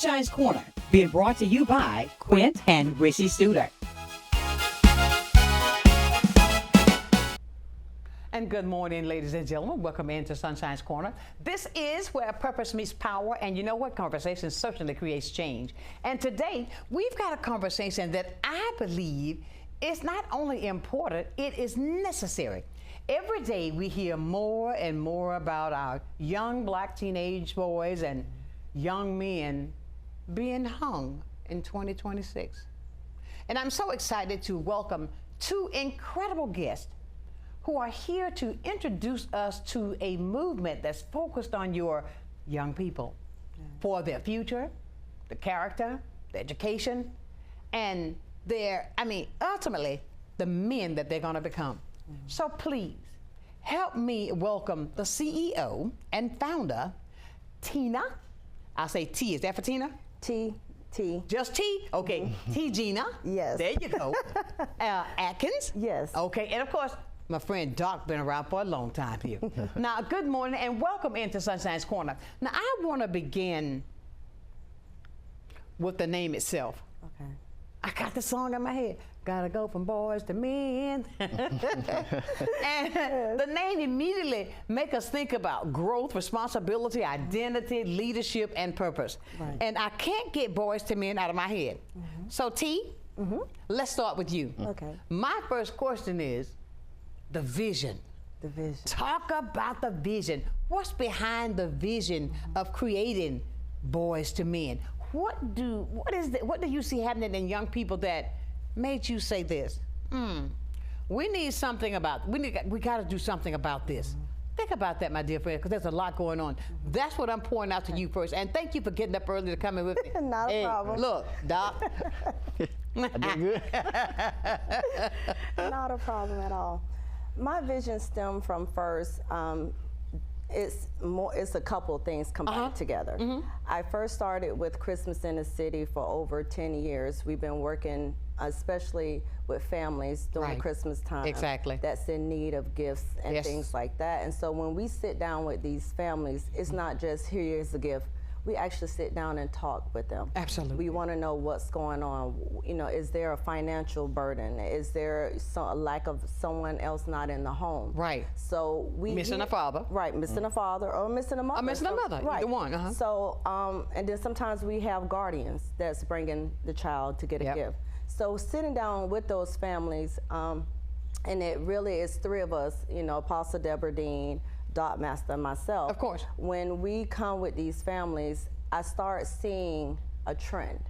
Sonshine's Corner, being brought to you by Quint and Rishi Studer. And good morning, ladies and gentlemen. Welcome into Sonshine's Corner. This is where purpose meets power, and you know what? Conversation certainly creates change. And today, we've got a conversation that I believe is not only important, it is necessary. Every day, we hear more and more about our young black teenage boys and young men being hung in 2026. And I'm so excited to welcome two incredible guests who are here to introduce us to a movement that's focused on your young people for their future, the character, the education, and ultimately, the men that they're gonna become. So please, help me welcome the CEO and founder, Tina. I'll say T, is that for Tina? T. Just T? Okay, T Gina. Yes. There you go. Atkins. Yes. Okay, and of course, my friend Doc been around for a long time here. Now, good morning and welcome into Sonshine's Corner. Now, I want to begin with the name itself. Okay. I got the song in my head. Gotta go from boys to men. And the name immediately make us think about growth, responsibility, identity, leadership, and purpose. Right. And I can't get boys to men out of my head. So T, let's start with you. Okay. My first question is the vision. The vision. Talk about the vision. What's behind the vision of creating boys to men? What do you see happening in young people that made you say this? We need something about. We got to do something about this. Think about that, my dear friend, because there's a lot going on. That's what I'm pouring out to you first. And thank you for getting up early to come in with me. Not a problem. Look, Doc. I did good. Not a problem at all. My vision stemmed from first. It's a couple of things combined together. I first started with Christmas in the City for over 10 years. We've been working especially with families during Christmas time. Exactly. That's in need of gifts and things like that. And so when we sit down with these families, it's not just here's a gift. We actually sit down and talk with them. Absolutely. We want to know what's going on. You know, is there a financial burden? Is there a lack of someone else not in the home? Right. So missing a father. Right, missing a father or missing a mother. Or missing a mother, right. either one. So, and then sometimes we have guardians that's bringing the child to get a gift. So sitting down with those families, and it really is three of us, you know, Apostle Deborah Dean, Dot Master, and myself. Of course. When we come with these families, I start seeing a trend.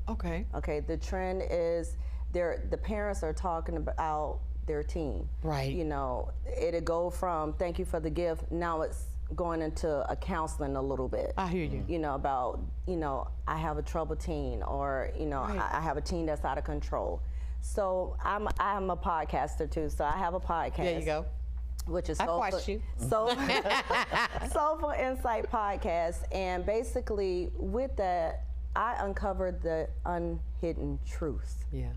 Okay. Okay, the trend is the parents are talking about their teen. Right. You know, it'll go from thank you for the gift, now it's going into a counseling a little bit. I hear you. You know, about, you know, I have a troubled teen, or, you know, I have a teen that's out of control. So I'm a podcaster too, so I have a podcast. There you go. Which is I've watched you. Soulful Insight Podcast. And basically with that, I uncovered the unhidden truths. Yeah.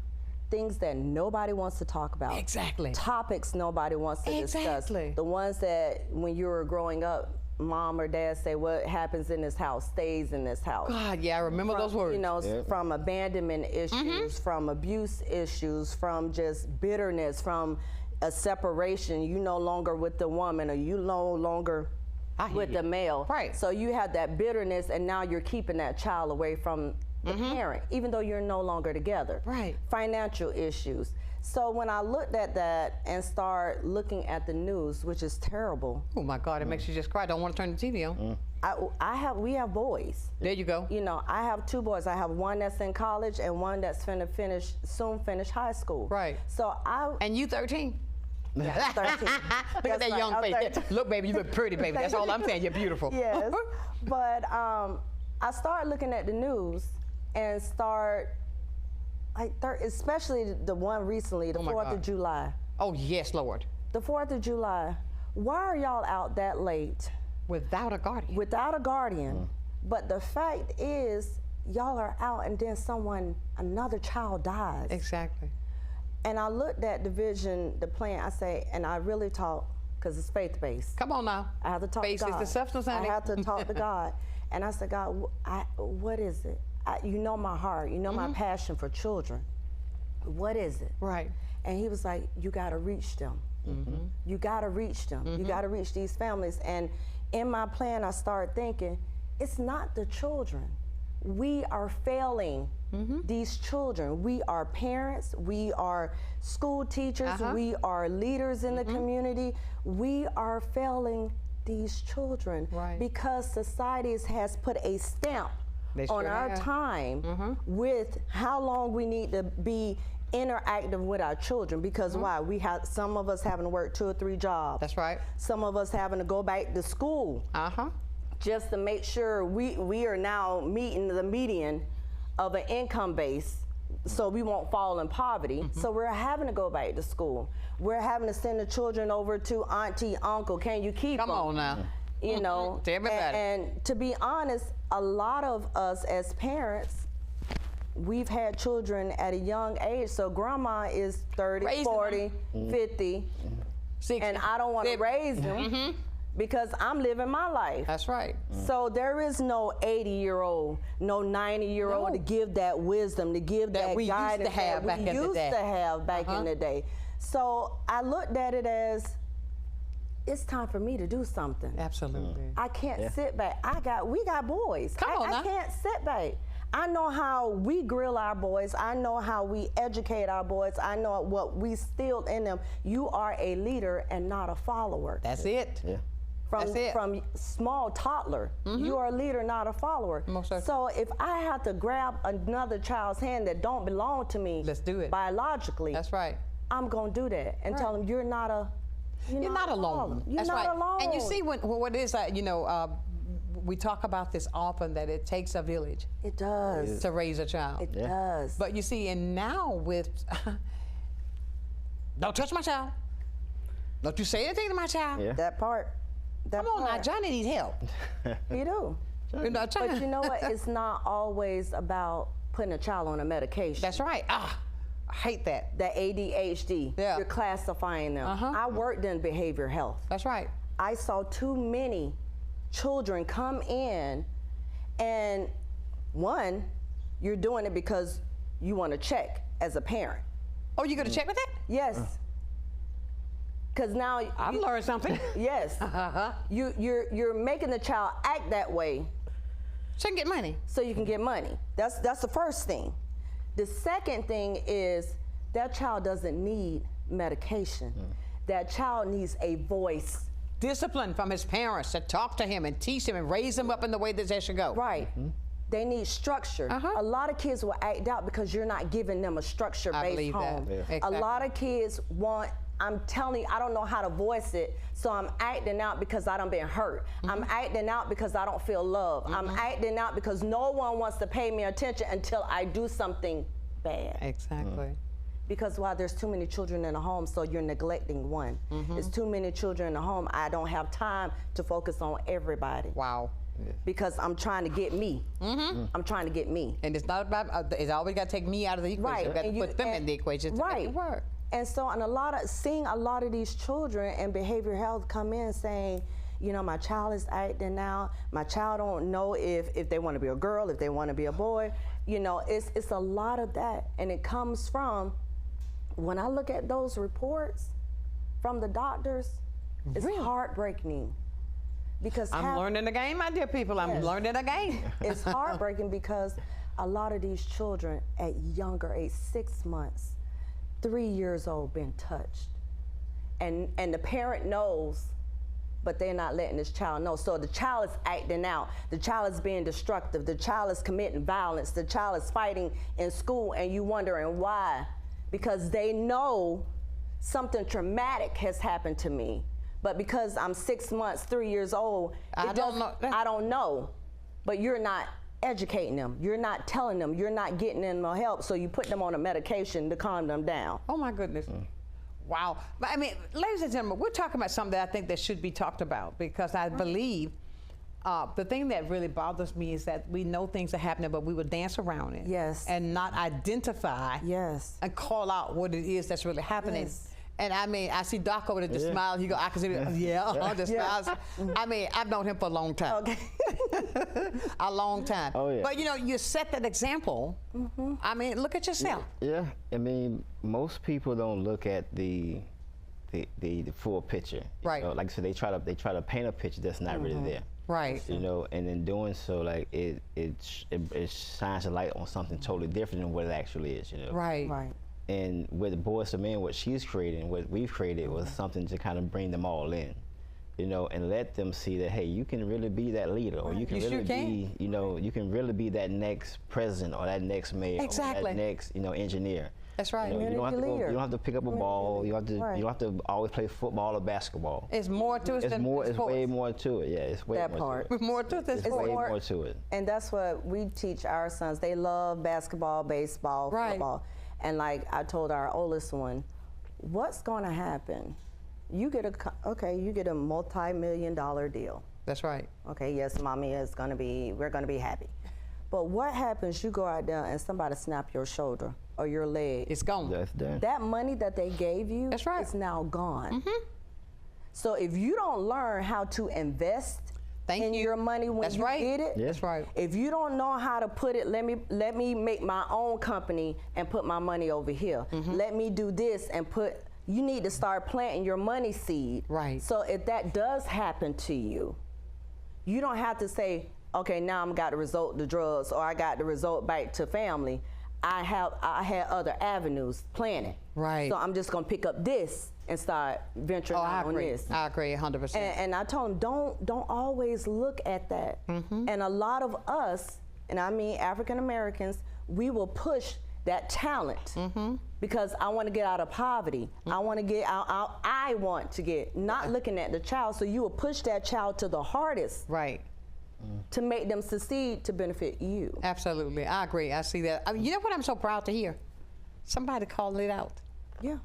Things that nobody wants to talk about. Exactly. Topics nobody wants to discuss. The ones that when you were growing up, mom or dad say what happens in this house stays in this house. God, yeah, I remember those words. You know, from abandonment issues, from abuse issues, from just bitterness, from a separation, you no longer with the woman, or you no longer with the male. Right. So you have that bitterness, and now you're keeping that child away from the parent, even though you're no longer together. Right. Financial issues. So when I looked at that and start looking at the news, which is terrible. Oh my God, it makes you just cry. Don't want to turn the TV on. We have boys. There you go. You know, I have two boys. I have one that's in college and one that's soon finish high school. Right. So And you 13? Yeah, 13. Look at that young face. Look, baby, you look pretty, baby. That's all I'm saying. You're beautiful. Yes. But I started looking at the news and especially the one recently, the 4th of July. Oh, yes, Lord. The 4th of July. Why are y'all out that late? Without a guardian. Without a guardian. But the fact is, y'all are out and then another child dies. Exactly. And I looked at the vision, the plan, I say, and I really talk because it's faith-based. Come on now. I have to talk Faith to is God. the substance, honey. I have to talk to God. And I said, God, what is it? You know my heart. You know my passion for children. What is it? Right. And he was like, you got to reach them. You got to reach them. You got to reach these families. And in my plan, I started thinking, it's not the children. We are failing these children. We are parents. We are school teachers. We are leaders in the community. We are failing these children because society has put a stamp on our time with how long we need to be interactive with our children, because why? We have some of us having to work 2 or 3 jobs. That's right. Some of us having to go back to school just to make sure we are now meeting the median of an income base, so we won't fall in poverty. So we're having to go back to school. We're having to send the children over to auntie, uncle. Can you keep them? Come on now. You know, Tell me about it. And to be honest, a lot of us as parents, we've had children at a young age. So grandma is 30, Raising 40, 50, 60, and I don't want to 50. raise them because I'm living my life. That's right. So there is no 80-year-old, no 90-year-old to give that wisdom, to give that we used to guidance have back in the day. we used to have back in the day. So I looked at it as, it's time for me to do something. Absolutely. I can't sit back. We got boys. Come on now. I can't sit back. I know how we grill our boys. I know how we educate our boys. I know what we instill in them. You are a leader and not a follower. That's it. Yeah. From small toddler, you are a leader, not a follower. Most certainly. So if I have to grab another child's hand that don't belong to me, Let's do it. biologically, That's right. I'm gonna do that and tell them you're not a. You're not alone. follower. You're That's not right. alone. And you see what it is, you know, we talk about this often, that it takes a village It does. to raise a child. It does. But you see, and now with, don't touch my child. Don't you say anything to my child. Yeah. That part. That Come on now, part. Johnny needs help. You do. You know, But you know what? It's not always about putting a child on a medication. That's right. I hate that. That ADHD. Yeah. You're classifying them. I worked in behavior health. That's right. I saw too many children come in, and one, you're doing it because you want to check as a parent. Oh, you gonna check with that? Yes. Because now I've learned something. Yes. You're making the child act that way So you can get money. so you can get money. That's the first thing. The second thing is that child doesn't need medication. That child needs a voice. Discipline from his parents to talk to him and teach him and raise him up in the way that they should go. Right. They need structure. A lot of kids will act out because you're not giving them a structure-based believe that. home. Yeah. A Exactly. lot of kids want, I'm telling you, I don't know how to voice it, so I'm acting out because I done been hurt. I'm acting out because I don't feel love. I'm acting out because no one wants to pay me attention until I do something bad. Exactly. Because while there's too many children in the home, so you're neglecting one. There's too many children in the home. I don't have time to focus on everybody. Wow. Because I'm trying to get me. I'm trying to get me. And it's not about, it's always got to take me out of the equation. Right. You've got to And put them in the equation to make it work. And so, seeing a lot of these children in behavioral health come in saying, you know, my child is acting out. My child don't know if they want to be a girl, if they want to be a boy. You know, it's a lot of that. And it comes from, when I look at those reports from the doctors, it's heartbreaking. Because I'm learning the game, my dear people. I'm learning the game. it's heartbreaking because a lot of these children at younger age, 6 months, 3 years old, been touched. And the parent knows, but they're not letting this child know. So the child is acting out. The child is being destructive. The child is committing violence. The child is fighting in school, and you wondering why. Because they know something traumatic has happened to me. But because I'm 6 months, 3 years old, I don't know. But you're not educating them. You're not telling them. You're not getting them no help. So you put them on a medication to calm them down. Oh my goodness. Wow. But I mean, ladies and gentlemen, we're talking about something that I think that should be talked about, because I believe the thing that really bothers me is that we know things are happening, but we will dance around it. Yes. And not identify Yes. and call out what it is that's really happening. Yes. And I mean, I see Doc over there just smiling. He go, I can see it. Yeah, just smiles. I mean, I've known him for a long time. Okay. A long time. Oh, yeah. But you know, you set that example. I mean, look at yourself. Yeah, I mean, most people don't look at the full picture. Right. You know, like I said, they try to paint a picture that's not really there. Right. You know, and in doing so, like it shines a light on something totally different than what it actually is. You know. Right. Right. And with Boys to Men, what she's creating, what we've created, was something to kind of bring them all in, you know, and let them see that, hey, you can really be that leader, or you can You really sure can. be, you know, you can really be that next president or that next mayor Exactly. or that next, you know, engineer. That's right. You know, you don't have to Community you don't have to pick up a ball. You have to Right. you don't have to always play football or basketball. It's more to it It's than more. It's sports. way more to it. Yeah, it's way That more part. to it. More to it than It's sports. way more- more to it. And that's what we teach our sons. They love basketball, baseball, Right. football. And like I told our oldest one, what's going to happen? You get a multi-million-dollar deal. That's right. Okay, yes, mommy is going to be, we're going to be happy. But what happens, you go out there and somebody snap your shoulder or your leg? It's gone. That's done. That money that they gave you That's right. is now gone. So if you don't learn how to invest Thank in you. your money when That's you right. get it, That's right. if you don't know how to put it, let me make my own company and put my money over here. Let me do this and you need to start planting your money seed. Right. So if that does happen to you, you don't have to say, okay, now I'm got the result to drugs, or I got the result back to family. I had other avenues planning. Right. So I'm just gonna pick up this and start venturing Oh, I out on agree. this. I agree 100%. And I told him, don't always look at that. And a lot of us, and I mean African Americans, we will push that talent because I want to get out of poverty. I want to get out. I want to get, not looking at the child. So you will push that child to the hardest right. to make them succeed to benefit you. Absolutely. I agree. I see that. I mean, you know what I'm so proud to hear? Somebody calling it out. Yeah.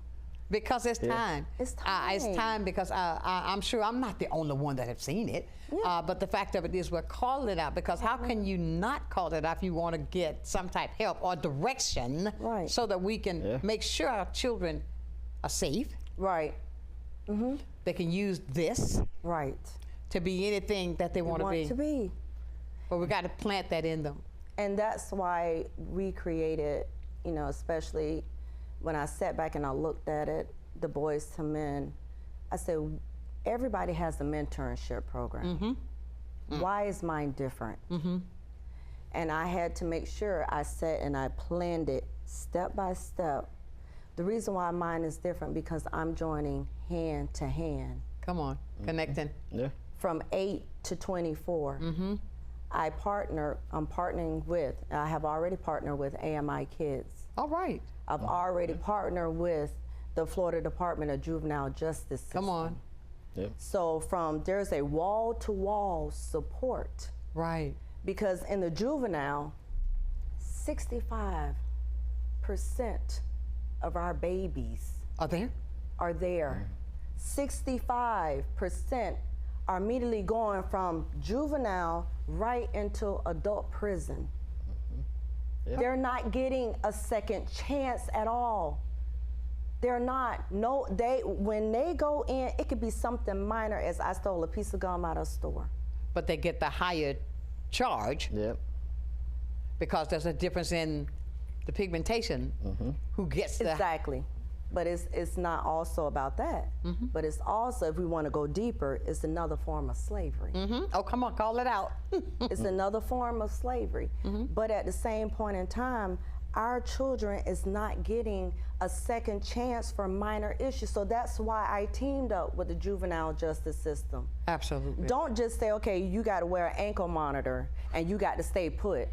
Because it's time. It's It's time. time because I'm sure I'm not the only one that have seen it. Yeah. But the fact of it is we're calling it out because how can you not call it out if you want to get some type of help or direction Right. so that we can make sure our children are safe. Right. They can use this Right. to be anything that they want to be. But we got to plant that in them. And that's why we created, you know, especially when I sat back and I looked at it, the Boys to Men, I said, everybody has a mentorship program. Why is mine different? And I had to make sure I sat and I planned it step by step. The reason why mine is different because I'm joining hand to hand. Come on, connecting. Yeah. From 8 to 24. I have already partnered with AMI Kids. All right. I've already partnered with the Florida Department of Juvenile Justice System. Come on. Yep. So there's a wall-to-wall support Right. because in the juvenile, 65% of our babies Are there? are there. 65% are immediately going from juvenile right into adult prison. Yeah. They're not getting a second chance at all. They're not. No, when they go in, it could be something minor as I stole a piece of gum out of a store. But they get the higher charge Yep. because there's a difference in the pigmentation. Who gets the Exactly. But it's not also about that. But it's also, if we want to go deeper, it's another form of slavery. Oh, come on, call it out. It's another form of slavery. But at the same point in time, our children is not getting a second chance for minor issues. So that's why I teamed up with the juvenile justice system. Absolutely. Don't just say, okay, you got to wear an ankle monitor and you got to stay put.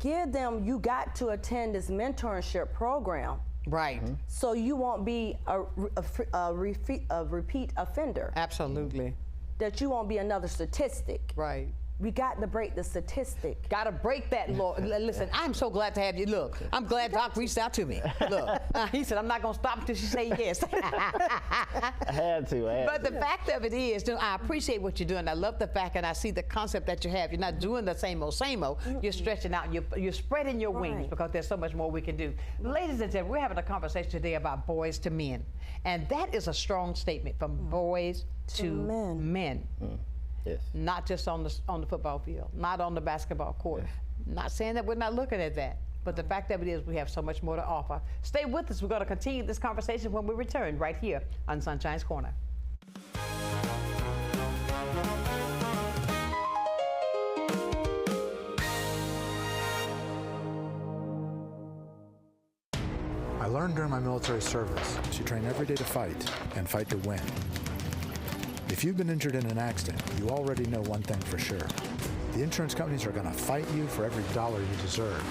Give them, you got to attend this mentorship program Right. so you won't be a repeat offender, Absolutely. that you won't be another statistic. Right. we got to break the statistic. Got to break that law. Listen, I'm so glad to have you. Look, I'm glad Doc reached out to me. Look, he said, I'm not going to stop until she say yes. I had to. But the fact of it is, I appreciate what you're doing. I love the fact, and I see the concept that you have. You're not doing the same old, same old. You're stretching out. You're spreading your wings because there's so much more we can do. Ladies and gentlemen, we're having a conversation today about boys to men. And that is a strong statement from boys to men. Yes. Not just on the football field, not on the basketball court. Yes. Not saying that we're not looking at that, but the fact of it is we have so much more to offer. Stay with us. We're going to continue this conversation when we return right here on Sunshine's Corner. I learned during my military service to train every day to fight and fight to win. If you've been injured in an accident, you already know one thing for sure. The insurance companies are going to fight you for every dollar you deserve.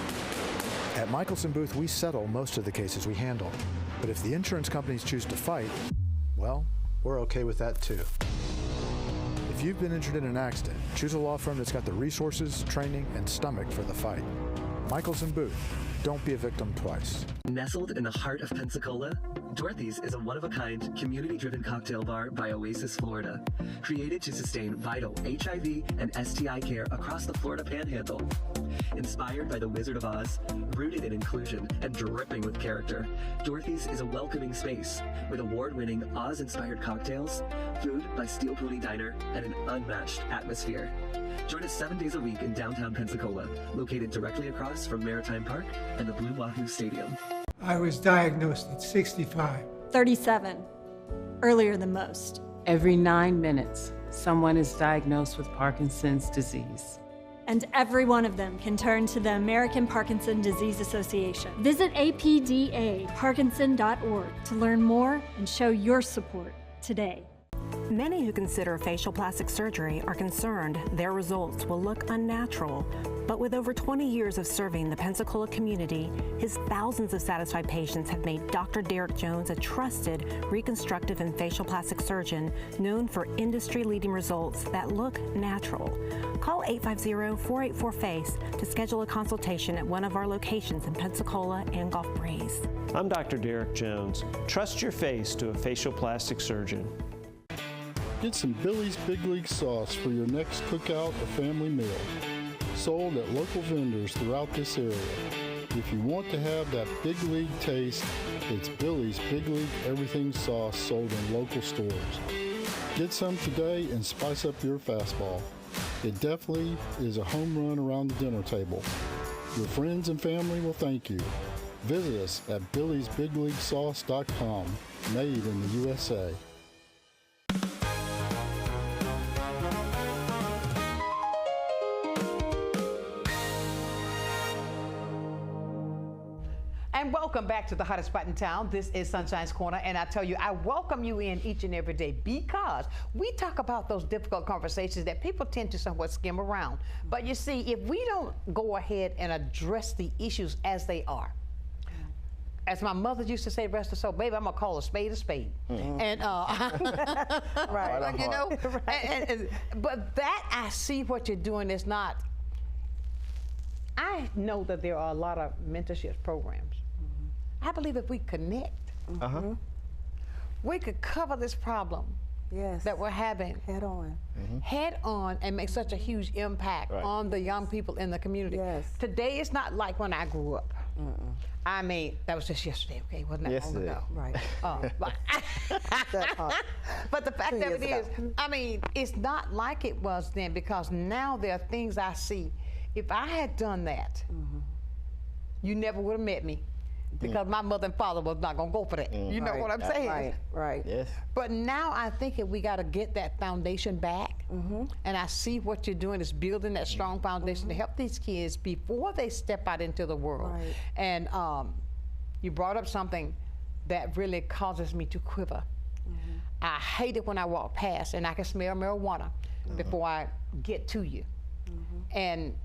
At Michelson Booth, we settle most of the cases we handle. But if the insurance companies choose to fight, well, we're okay with that too. If you've been injured in an accident, choose a law firm that's got the resources, training, and stomach for the fight. Michelson Booth. Don't be a victim twice. Nestled in the heart of Pensacola, Dorothy's is a one-of-a-kind, community-driven cocktail bar by Oasis, Florida, created to sustain vital HIV and STI care across the Florida Panhandle. Inspired by the Wizard of Oz, rooted in inclusion, and dripping with character, Dorothy's is a welcoming space with award-winning Oz-inspired cocktails, food by Steel Pony Diner, and an unmatched atmosphere. Join us 7 days a week in downtown Pensacola, located directly across from Maritime Park and the Blue Wahoo Stadium. I was diagnosed at 65. 37, earlier than most. Every 9 minutes, someone is diagnosed with Parkinson's disease. And every one of them can turn to the American Parkinson Disease Association. Visit apdaparkinson.org to learn more and show your support today. Many who consider facial plastic surgery are concerned their results will look unnatural. But with over 20 years of serving the Pensacola community, his thousands of satisfied patients have made Dr. Derek Jones a trusted reconstructive and facial plastic surgeon known for industry-leading results that look natural. Call 850-484-FACE to schedule a consultation at one of our locations in Pensacola and Gulf Breeze. I'm Dr. Derek Jones. Trust your face to a facial plastic surgeon. Get some Billy's Big League sauce for your next cookout or family meal. Sold at local vendors throughout this area. If you want to have that big league taste, it's Billy's Big League Everything Sauce sold in local stores. Get some today and spice up your fastball. It definitely is a home run around the dinner table. Your friends and family will thank you. Visit us at Billy'sBigLeagueSauce.com, made in the USA. And welcome back to the hottest spot in town. This is Sunshine's Corner, and I tell you, I welcome you in each and every day because we talk about those difficult conversations that people tend to somewhat skim around. But you see, if we don't go ahead and address the issues as they are, as my mother used to say, rest her soul, baby, I'm gonna call a spade a spade. And Right. you know, but that I see what you're doing is not. I know that there are a lot of mentorship programs. I believe if we connect, we could cover this problem that we're having head on and make such a huge impact on the young people in the community. Today is not like when I grew up. I mean, that was just yesterday, okay? Wasn't that long ago? Right. But the fact of it is, I mean, it's not like it was then because now there are things I see. If I had done that, you never would have met me because my mother and father was not going to go for that. You know what I'm saying? Right. Yes. But now I think we got to get that foundation back. And I see what you're doing is building that strong foundation to help these kids before they step out into the world. And you brought up something that really causes me to quiver. I hate it when I walk past and I can smell marijuana before I get to you. And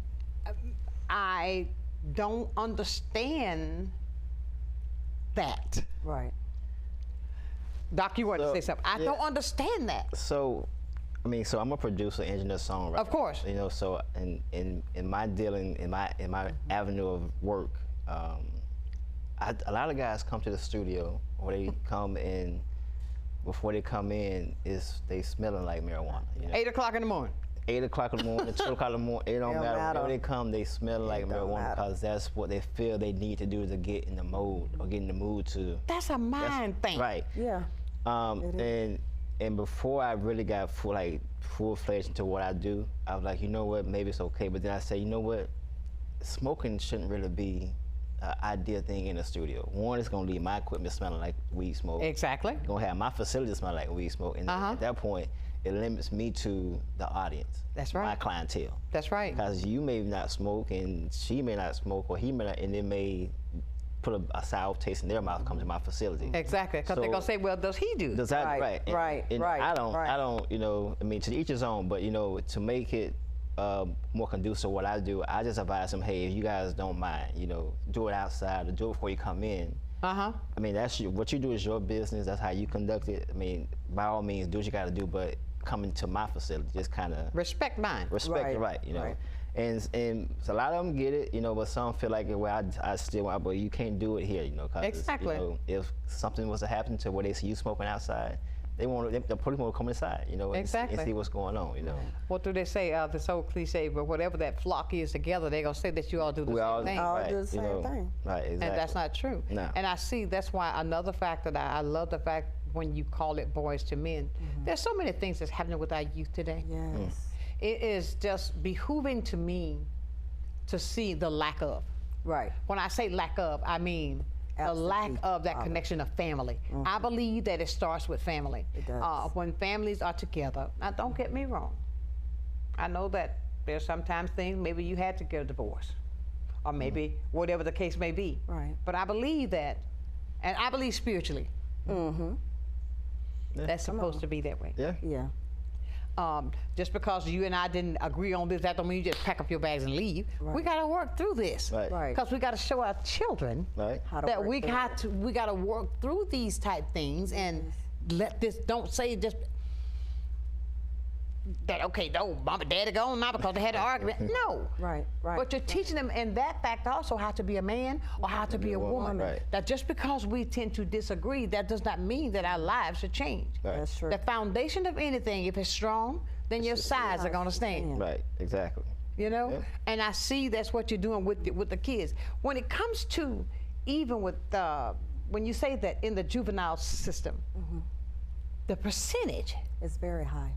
I don't understand that. Right. Doc, you wanted to say something. I don't understand that. So I mean, so I'm a producer, engineer, songwriter. Of course. You know, so in my dealing, in my avenue of work, a lot of guys come to the studio, or they come in, before they come in, they smelling like marijuana. You know? 8 o'clock in the morning. 8 o'clock in the morning, 2 o'clock in the morning, it don't matter. Whenever they come, they smell like marijuana because that's what they feel they need to do to get in the mode or get in the mood to. That's a mind thing. Right. Yeah. And before I really got full-fledged into what I do, I was like, you know what, maybe it's okay. But then I said, you know what, smoking shouldn't really be an ideal thing in the studio. One, it's gonna leave my equipment smelling like weed smoke. Exactly. It's gonna have my facility smell like weed smoke. And at that point, it limits me to the audience. That's right. My clientele. That's right. Because you may not smoke, and she may not smoke, or he may not, and it may put a sour taste in their mouth come to my facility. Exactly, because they're gonna say, well, does he do? Does that, right. And right. I don't, you know, I mean, to each his own, but, you know, to make it more conducive to what I do, I just advise them, hey, if you guys don't mind, you know, do it outside or do it before you come in. I mean, what you do is your business. That's how you conduct it. I mean, by all means, do what you got to do, but coming to my facility, just kind of respect mine. Respect it, right? You know. Right. And so a lot of them get it, you know, but some feel like, well, I still want, but you can't do it here, you know, because exactly. You know, if something was to happen to where they see you smoking outside, the police will come inside, you know, and see what's going on, you know. What do they say? This old cliche, but whatever that flock is together, they're gonna say that you all do the same thing. All do the same thing. Right, exactly. And that's not true. No. And I see that's why another fact that I love the fact when you call it boys to men. There's so many things that's happening with our youth today. Yes. It is just behooving to me to see the lack of. Right. When I say lack of, I mean the lack of that connection of family. I believe that it starts with family. It does. When families are together, now don't get me wrong. I know that there's sometimes things, maybe you had to get a divorce, or maybe whatever the case may be. Right. But I believe that, and I believe spiritually, that's supposed to be that way. Yeah. Yeah. Just because you and I didn't agree on this, that don't mean you just pack up your bags and leave. Right. We got to work through this, right? Because we got to show our children that we got to work through these type things and let this. Don't say just that. Okay, no, mom and daddy gone now because they had an argument. No, right. But you're teaching them in that fact also how to be a man or how to be a woman. Right. That just because we tend to disagree, that does not mean that our lives should change. Right. That's true. The foundation of anything, if it's strong, then your sides are gonna stand. Right. Exactly. You know, yeah. And I see that's what you're doing with the kids. When it comes to even with when you say that in the juvenile system, the percentage is very high.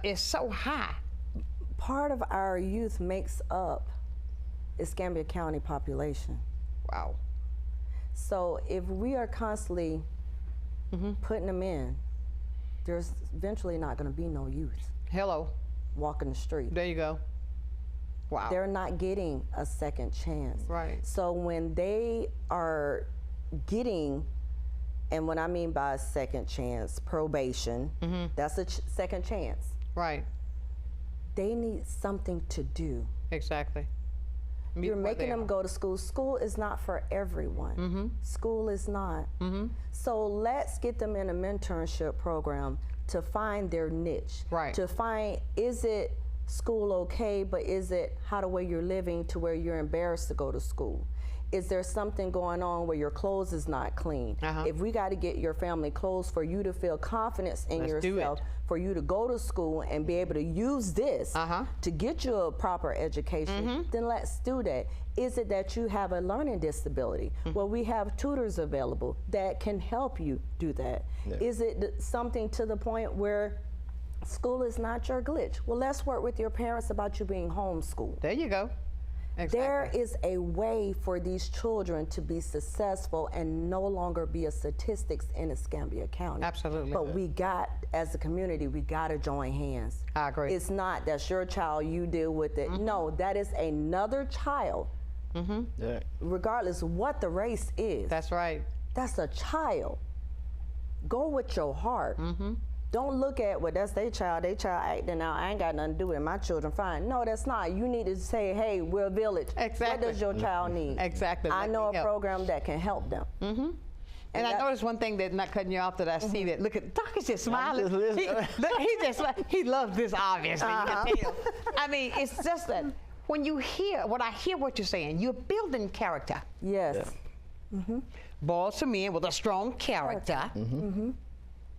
Is so high. Part of our youth makes up Escambia County population. Wow. So if we are constantly putting them in, there's eventually not going to be no youth. Hello. Walking the street. There you go. Wow. They're not getting a second chance. Right. So when they are getting, and what I mean by a second chance, probation, that's a second chance. Right. They need something to do. Exactly. You're making them go to school. School is not for everyone. School is not. So let's get them in a mentorship program to find their niche. Right. To find, is it school okay, but is it how the way you're living to where you're embarrassed to go to school? Is there something going on where your clothes is not clean? If we got to get your family clothes for you to feel confidence in yourself, for you to go to school and be able to use this to get you a proper education, then let's do that. Is it that you have a learning disability? Well, we have tutors available that can help you do that. Yeah. Is it something to the point where school is not your glitch? Well, let's work with your parents about you being homeschooled. There you go. Exactly. There is a way for these children to be successful and no longer be a statistics in Escambia County. Absolutely. But we got, as a community, we got to join hands. I agree. It's not that's your child, you deal with it. No, that is another child, regardless what the race is. That's right. That's a child. Go with your heart. Don't look at, well, that's their child acting out. I ain't got nothing to do with it. My children fine. No, that's not. You need to say, hey, we're a village. Exactly. What does your child need? Exactly. I know a program that can help them. And I noticed one thing that, not cutting you off, that I see that. Look at Doc is just smiling. He loves this, obviously. You can tell. I mean, it's just that when you hear what you're saying, you're building character. Yes. Yeah. Boys to men with a strong character.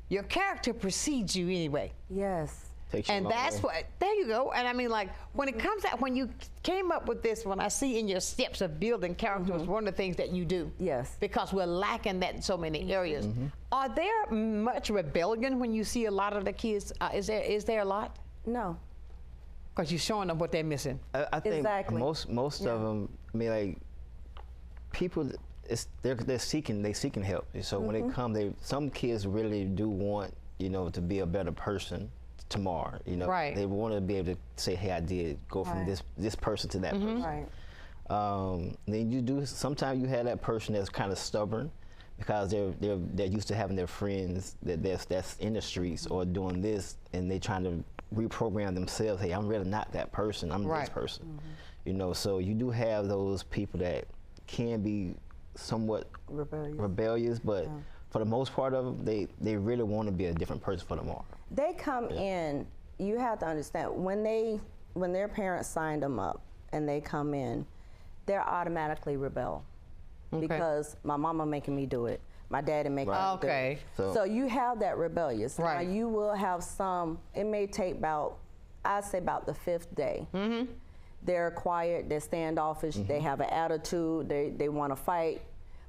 Your character precedes you anyway. Yes. And that's what, there you go. And I mean, like, when it comes out, when you came up with this, when I see in your steps of building character is one of the things that you do. Yes. Because we're lacking that in so many areas. Are there much rebellion when you see a lot of the kids? Is there a lot? No. Because you're showing them what they're missing. I think most of them, I mean, like, people, they're seeking help. So when they come, some kids really do want, you know, to be a better person tomorrow, you know. Right. They want to be able to say, hey, I did go from this person to that person. Right. Then you do, sometimes you have that person that's kind of stubborn because they're used to having their friends that's in the streets or doing this, and they trying to reprogram themselves. Hey, I'm really not that person. I'm this person. You know, so you do have those people that can be somewhat rebellious, but for the most part of them, they really want to be a different person for tomorrow. They come in, you have to understand, when their parents signed them up and they come in, they're automatically rebel. Because my mama making me do it. My daddy making me do it. So you have that rebellious. Now you will have some, it may take I'd say about the 5th day. They're quiet, they're standoffish, they have an attitude, they want to fight.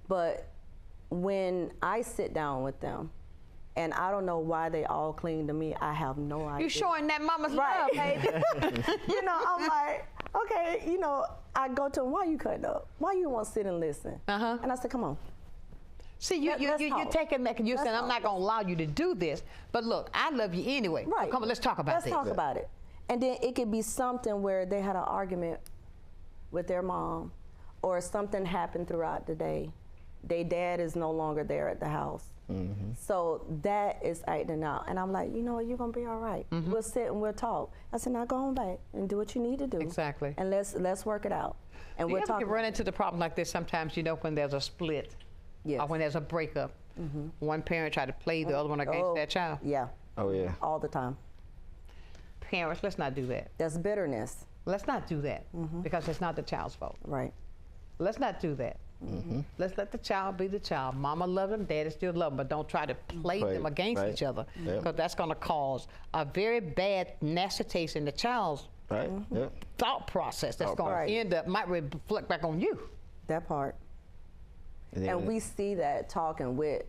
But when I sit down with them, and I don't know why they all cling to me, I have no idea. You're showing that mama's love, baby. You know, I'm like, okay, you know, I go to them, why you cutting up? Why you want to sit and listen? And I said, come on. See, you're taking that, you're saying, I'm not going to allow you to do this, but look, I love you anyway. Right. So come on, let's talk about this. Let's talk about it. And then it could be something where they had an argument with their mom, or something happened throughout the day. Their dad is no longer there at the house. So that is acting out. And I'm like, you know what, you're going to be all right. We'll sit and we'll talk. I said, now go on back and do what you need to do. Exactly. And let's work it out. And we'll talk. You run into the problem like this sometimes, you know, when there's a split. Or when there's a breakup. One parent try to play the other one against that child. Yeah. Oh, yeah. All the time. Parents, let's not do that. That's bitterness. Let's not do that because it's not the child's fault. Right. Let's not do that. Let's let the child be the child. Mama love them, daddy still love them, but don't try to play them against each other because that's going to cause a very bad, nasty taste in the child's thought process. That's going to end up, might reflect back on you. That part. And we see that talking with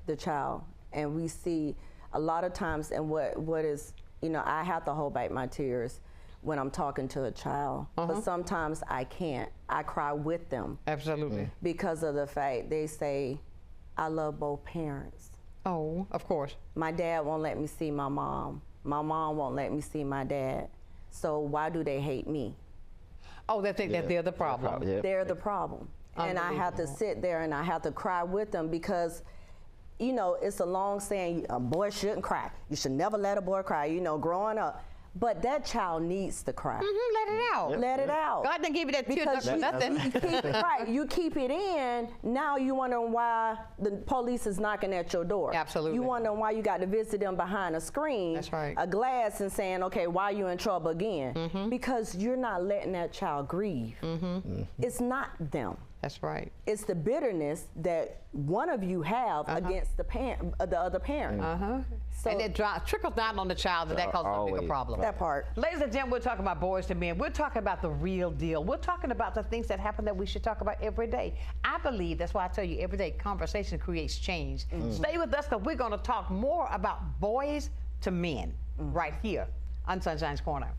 the child, and we see a lot of times, and what is, you know, I have to hold back my tears when I'm talking to a child, but sometimes I can't. I cry with them. Absolutely. Because of the fact they say, I love both parents. Oh, of course. My dad won't let me see my mom. My mom won't let me see my dad. So why do they hate me? Oh, they think that they're the problem. They're the problem. And I have to sit there and I have to cry with them because, you know, it's a long saying, a boy shouldn't cry. You should never let a boy cry, you know, growing up. But that child needs to cry. Let it out. Let it out. God didn't give you that tear duct for nothing. You keep it in, now you wondering why the police is knocking at your door. Absolutely. You wondering why you got to visit them behind a screen, that's right, a glass, and saying, okay, why are you in trouble again? Because you're not letting that child grieve. It's not them. That's right. It's the bitterness that one of you have against the other parent. So, and it trickles down on the child, and that causes a bigger problem. That part. Ladies and gentlemen, we're talking about boys to men. We're talking about the real deal. We're talking about the things that happen that we should talk about every day. I believe, that's why I tell you, every day conversation creates change. Stay with us, because we're going to talk more about boys to men right here on Sunshine's Corner.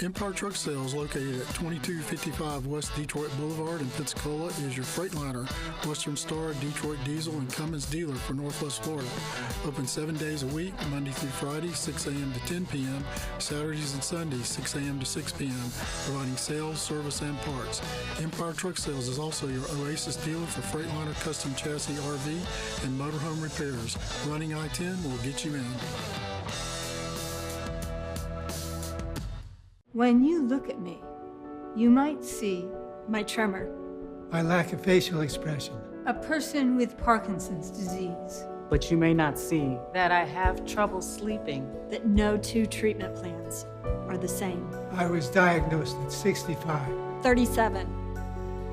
Empire Truck Sales, located at 2255 West Detroit Boulevard in Pensacola, is your Freightliner, Western Star, Detroit Diesel, and Cummins dealer for Northwest Florida. Open 7 days a week, Monday through Friday, 6 a.m. to 10 p.m., Saturdays and Sundays, 6 a.m. to 6 p.m., providing sales, service, and parts. Empire Truck Sales is also your Oasis dealer for Freightliner custom chassis RV and motorhome repairs. Running I-10 will get you in. When you look at me, you might see my tremor, my lack of facial expression, a person with Parkinson's disease. But you may not see that I have trouble sleeping, that no two treatment plans are the same. I was diagnosed at 65. 37,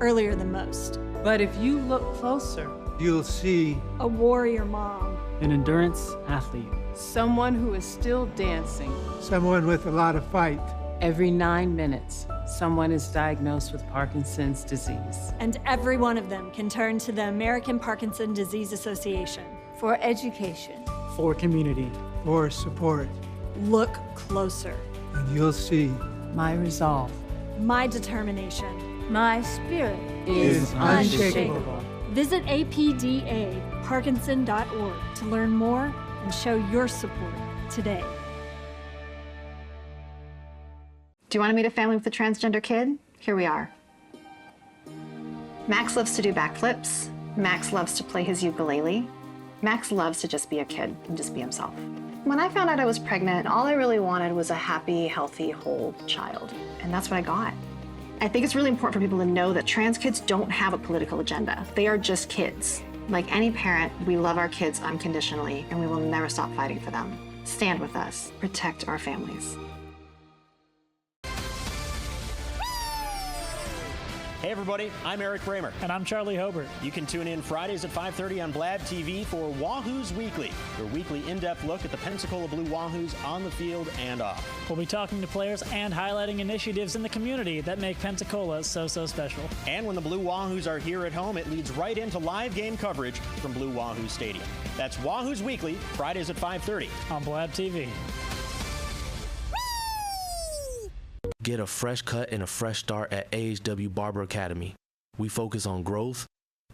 earlier than most. But if you look closer, you'll see a warrior mom, an endurance athlete, someone who is still dancing, someone with a lot of fight. Every 9 minutes, someone is diagnosed with Parkinson's disease. And every one of them can turn to the American Parkinson's Disease Association for education, for community, for support. Look closer, and you'll see my resolve, my determination, my spirit is unshakable. Visit apdaparkinson.org to learn more and show your support today. Do you want to meet a family with a transgender kid? Here we are. Max loves to do backflips. Max loves to play his ukulele. Max loves to just be a kid and just be himself. When I found out I was pregnant, all I really wanted was a happy, healthy, whole child. And that's what I got. I think it's really important for people to know that trans kids don't have a political agenda. They are just kids. Like any parent, we love our kids unconditionally, and we will never stop fighting for them. Stand with us. Protect our families. Hey everybody, I'm Eric Bramer. And I'm Charlie Hobart. You can tune in Fridays at 5:30 on Blab TV for Wahoos Weekly, your weekly in-depth look at the Pensacola Blue Wahoos on the field and off. We'll be talking to players and highlighting initiatives in the community that make Pensacola so special. And when the Blue Wahoos are here at home, it leads right into live game coverage from Blue Wahoo Stadium. That's Wahoos Weekly, Fridays at 5:30 on Blab TV. Get a fresh cut and a fresh start at AHW Barber Academy. We focus on growth.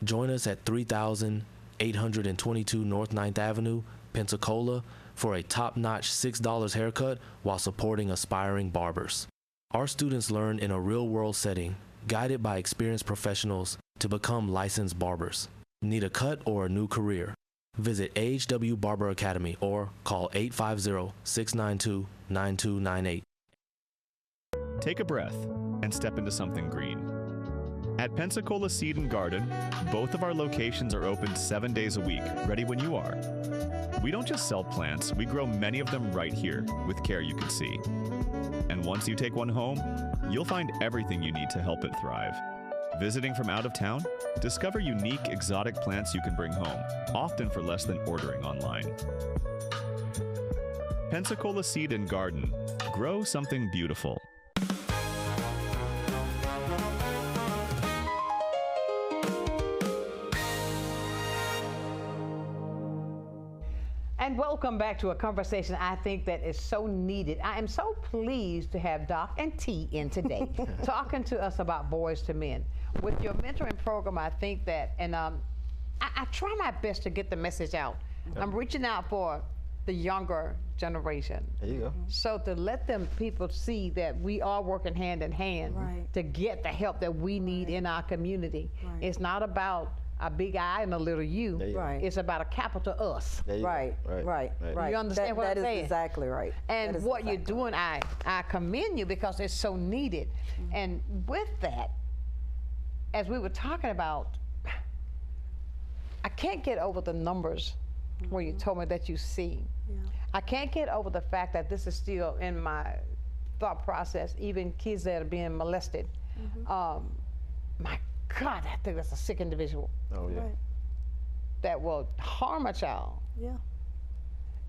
Join us at 3822 North 9th Avenue, Pensacola, for a top-notch $6 haircut while supporting aspiring barbers. Our students learn in a real-world setting, guided by experienced professionals to become licensed barbers. Need a cut or a new career? Visit AHW Barber Academy or call 850-692-9298. Take a breath and step into something green. At Pensacola Seed and Garden, both of our locations are open 7 days a week, ready when you are. We don't just sell plants, we grow many of them right here with care you can see. And once you take one home, you'll find everything you need to help it thrive. Visiting from out of town? Discover unique exotic plants you can bring home, often for less than ordering online. Pensacola Seed and Garden. Grow something beautiful. And welcome back to a conversation I think that is so needed. I am so pleased to have Doc and T in today, talking to us about Boys to Men. With your mentoring program, I think that, and I try my best to get the message out. I'm reaching out for the younger generation. There you go. So to let them people see that we are working hand in hand to get the help that we need in our community. It's not about a big I and a little U. It's about a capital us. Right. You understand what I'm saying? That is exactly right. And what you're doing, I commend you because it's so needed. And with that, as we were talking about, I can't get over the numbers where you told me that you see. I can't get over the fact that this is still in my thought process, even kids that are being molested. My God, I think that's a sick individual. Oh, yeah. That will harm a child.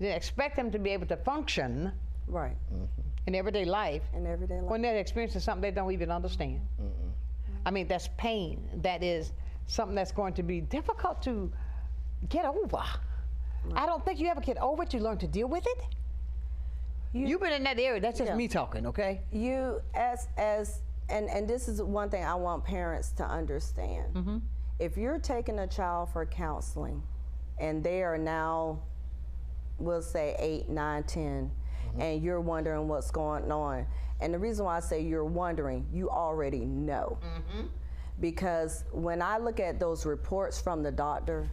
Then expect them to be able to function in everyday life. When they're experiencing something they don't even understand. I mean, that's pain. That is something that's going to be difficult to get over. I don't think you ever get over it. You learn to deal with it. You've been in that area. That's just me talking, okay? You, and this is one thing I want parents to understand. If you're taking a child for counseling and they are now, we'll say 8, 9, 10, and you're wondering what's going on. And the reason why I say you're wondering, you already know. Because when I look at those reports from the doctor,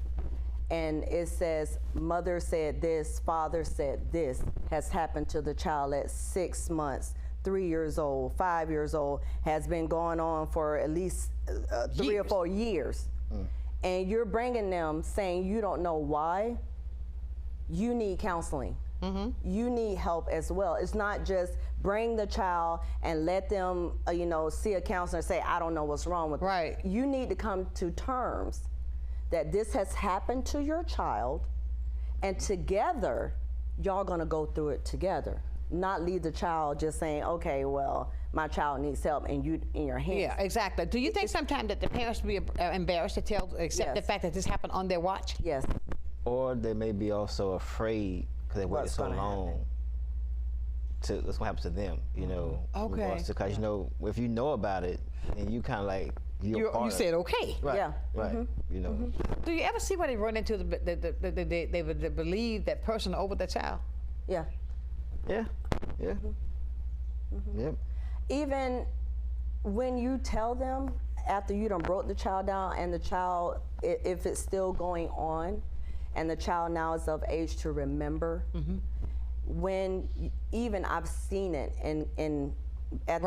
and it says, mother said this, father said this, has happened to the child at 6 months, 3 years old, 5 years old, has been going on for at least 3 or 4 years. And you're bringing them saying you don't know why, you need counseling. You need help as well. It's not just bring the child and let them, you know, see a counselor and say, I don't know what's wrong with them. You need to come to terms that this has happened to your child, and together, y'all gonna go through it together. Not leave the child just saying, okay, well, my child needs help and you in your hands. Yeah, exactly. Do you think sometimes that the parents be embarrassed to accept the fact that this happened on their watch? Yes. Or they may be also afraid because they waited so long to what's gonna happen to them, you know. Okay. Because you know, if you know about it, and you kind of like you said okay. Right. Yeah. Right. You know. Do you ever see where they run into they would believe that person over the child? Yeah. Yeah. Yeah. Yep. Even when you tell them after you done broke the child down, and the child, if it's still going on, and the child now is of age to remember, when even I've seen it at the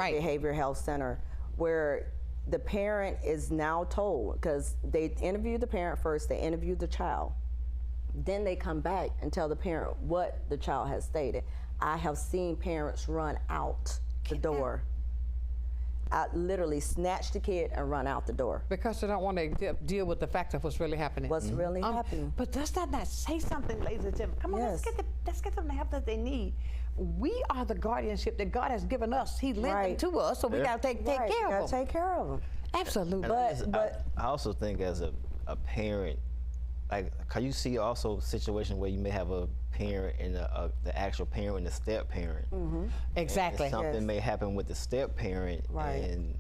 behavioral health center, where the parent is now told, because they interview the parent first, they interview the child, then they come back and tell the parent what the child has stated. I have seen parents run out the door. I literally snatch the kid and run out the door. Because they don't want to deal with the fact of what's really happening. What's really happening. But does that not say something, ladies and gentlemen? Come on, let's get them the help that they need. We are the guardianship that God has given us. He lent them to us, so we got to take care of them. Got to take care of them. Absolutely. But I also think as a parent, like, can you see also situations where you may have a parent and the actual parent and the step parent? Exactly. And something may happen with the step parent, and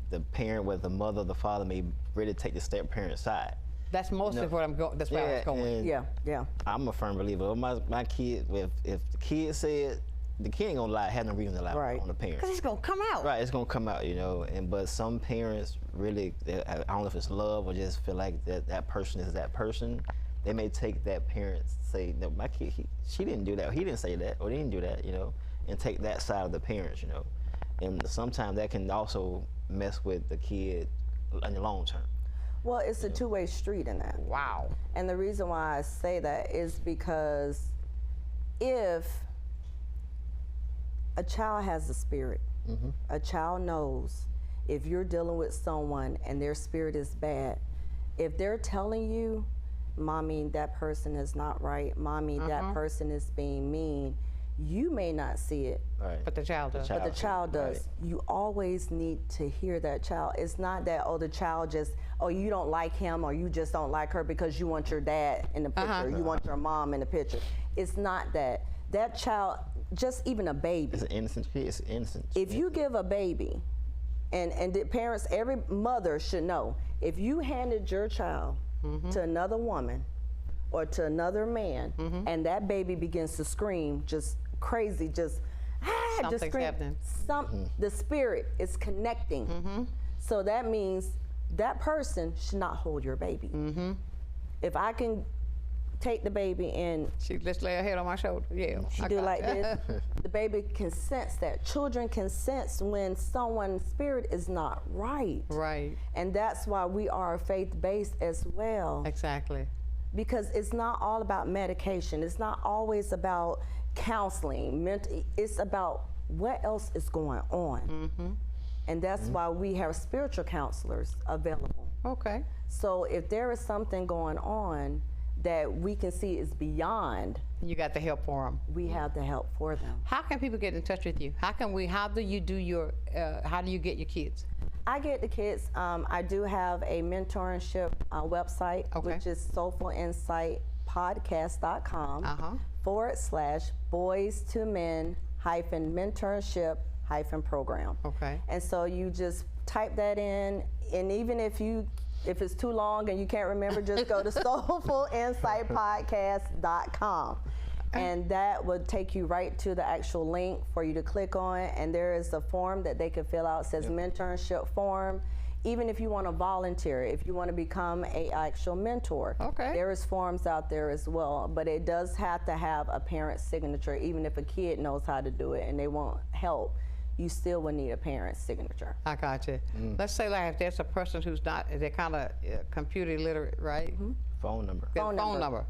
the parent, whether the mother or the father, may really take the step parent's side. That's mostly what I'm going. That's where I was going. Yeah. I'm a firm believer. My kid, if the kid said, the kid ain't gonna lie, have no reason to lie on the parent. Because it's gonna come out. Right, it's gonna come out, you know. But some parents really, I don't know if it's love or just feel like that person is that person. They may take that parent, say, no, my kid, she didn't do that, or he didn't say that, or they didn't do that, you know, and take that side of the parents, you know. And sometimes that can also mess with the kid in the long term. Well, it's a two-way street in that. Wow. And the reason why I say that is because if a child has a spirit, a child knows if you're dealing with someone and their spirit is bad, if they're telling you, Mommy, that person is not right, Mommy, that person is being mean, you may not see it. But the child does. But the child does. You always need to hear that child. It's not that, oh, the child just, oh, you don't like him or you just don't like her because you want your dad in the picture, you want your mom in the picture. It's not that. That child, just even a baby. It's an innocent kid, it's innocent. If you give a baby, and the parents, every mother should know, if you handed your child to another woman or to another man, and that baby begins to scream, just crazy, just scream. Happening. The spirit is connecting. So that means that person should not hold your baby. If I can take the baby and she just lay her head on my shoulder, she do like this, the baby can sense that. Children can sense when someone's spirit is not right. And that's why we are faith-based as well. Exactly. Because it's not all about medication. It's not always about counseling. It's about what else is going on. And that's why we have spiritual counselors available. Okay. So if there is something going on that we can see is beyond, you got the help for them. We have the help for them. How can people get in touch with you? How do you get your kids? I get the kids. I do have a mentorship website, which is soulfulinsightpodcast.com /boys2men-mentorship-program. Okay. And so you just type that in, and even if it's too long and you can't remember, just go to soulfulinsightpodcast.com. And that would take you right to the actual link for you to click on. And there is a form that they can fill out. It says mentorship form. Even if you want to volunteer, if you want to become an actual mentor, there is forms out there as well. But it does have to have a parent's signature, even if a kid knows how to do it and they want help. you still would need a parent's signature. I got you. Let's say like if there's a person who's not, they're kind of computer illiterate, right? Phone number. Phone number.